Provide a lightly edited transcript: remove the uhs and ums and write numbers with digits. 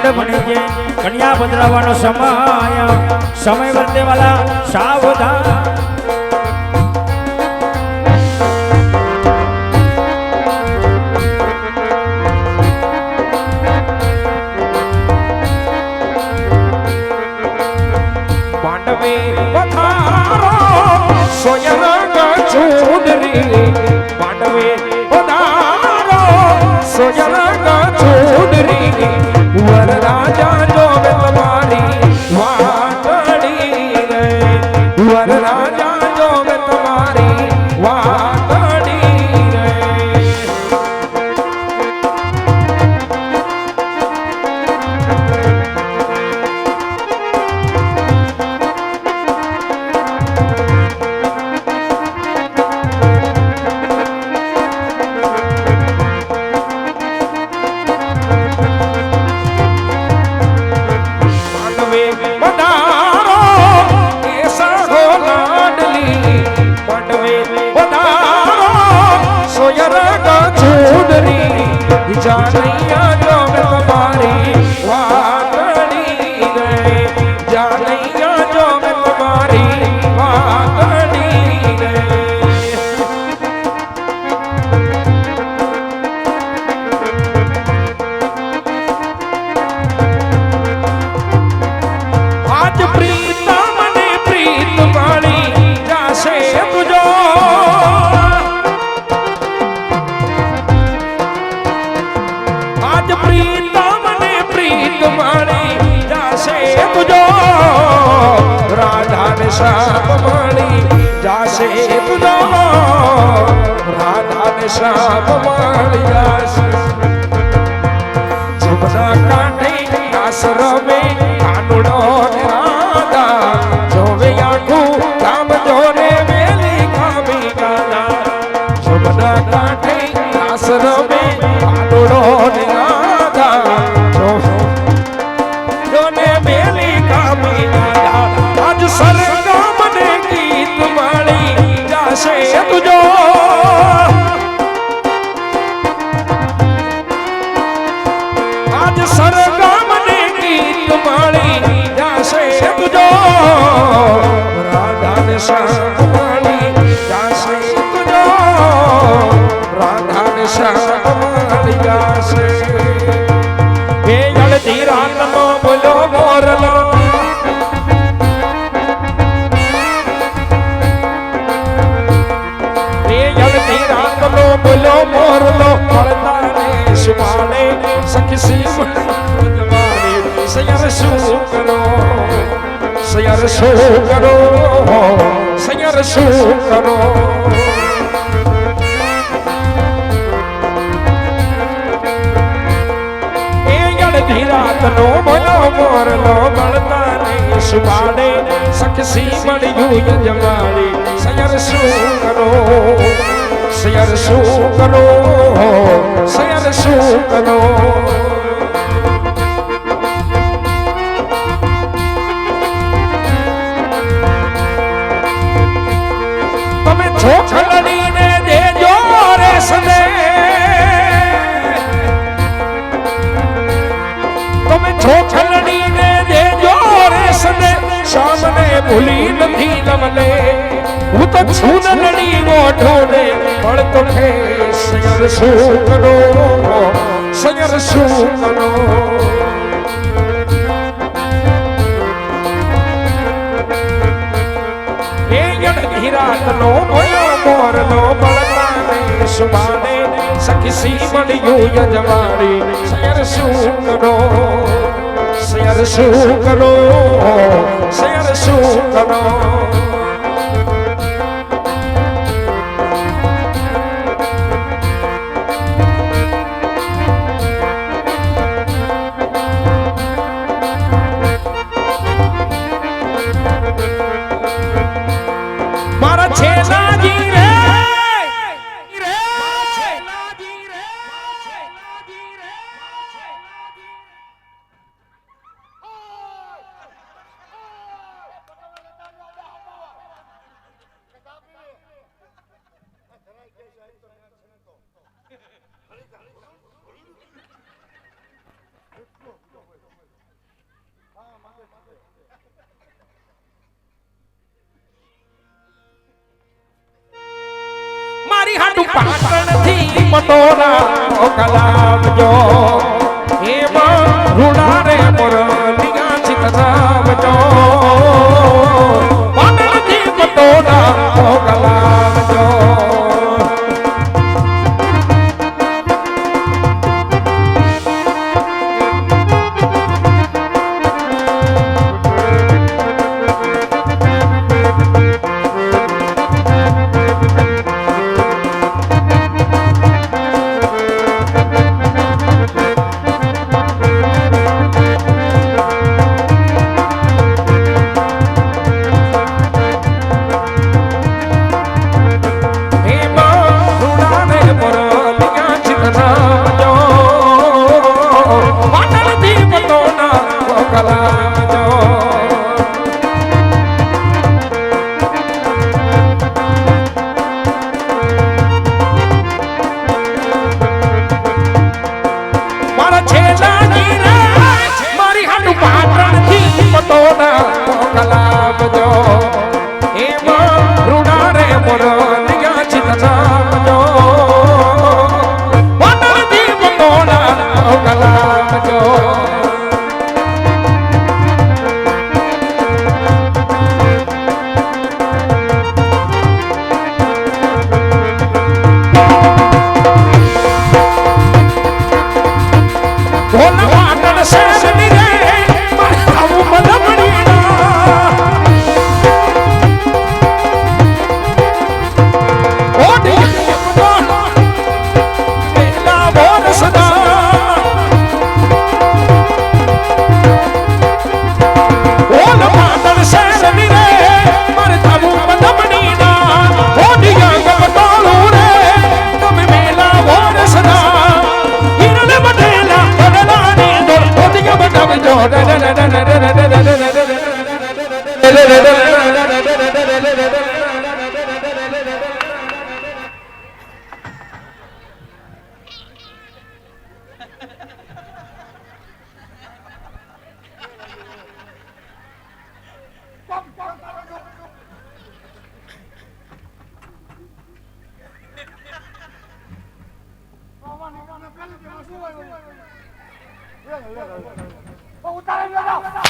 મંડપની જે કન્યા બદલાવાનો સમય વર્તે વાલા સાવધાન માંડવે પધારો સોયરંગ ચૂડરી માંડવે પધારો સોયરંગ ચૂડરી વરરાજા જોવે તમારી વાતડી રે વરરાજા જોવે તમારી વાતડી રે જાનૈયા જોગ તમારી વાતડી રે જાનૈયા જોગ તમારી વાતડી રે આજ પ્રીતમ ને પ્રીત વાળી જાશે તુજો પ્રીતમ ને પ્રીત મારી જાશે તુજો રાધા ને શ્યામ મારી જાશે તુજો રાધા ને શ્યામ મારી જાશે જમના કાંઠે આશ્રમે કાનુડો ને રાધા જોવે આખું કામ જોને મેલી કામી ગાના જમના કાંઠે આશ્રમે કાનુડો ને आज सरगम ने गीत माली जासे तुझो आज सरगम ने गीत माली जासे तुझो राधा ने श्याम माली जासे तुझो राधा ने श्याम माली जासे हे जलती रात नो बोलो मोरलो बोलो मोरलो पड़ता ने सुमाने सखी सी जवानी सयर सू करो सयर सू करो सयर सू करो ए गल धीरात नो बोलो मोरलो पड़ता ने सुमाने सखी सी बड़ी जवानी सयर सू करो सयर सू करो सयर सू करो तमे छोकड़ी ने दे जो रे सदे तमे छोकड़ी ने दे जो रे सदे सामने भूली नहीं नमले वो तो छून लड़ी मोठो ने पड़ तो थे सयर सू करो सयर सू करो ए गण धीरात नो बोलो मोर नो बड़ता ने सुबाने सखी सी बड़ी यजमानी सयर सू करो सयर सू करो सयर सू करो मारा छेना जी रे પાટણથી પટોળા મોકલાવજો એમાં રૂડારે મુરલિયા ચિતરાવજો પાટણથી પટોળા મોકલાવજો ઉતારે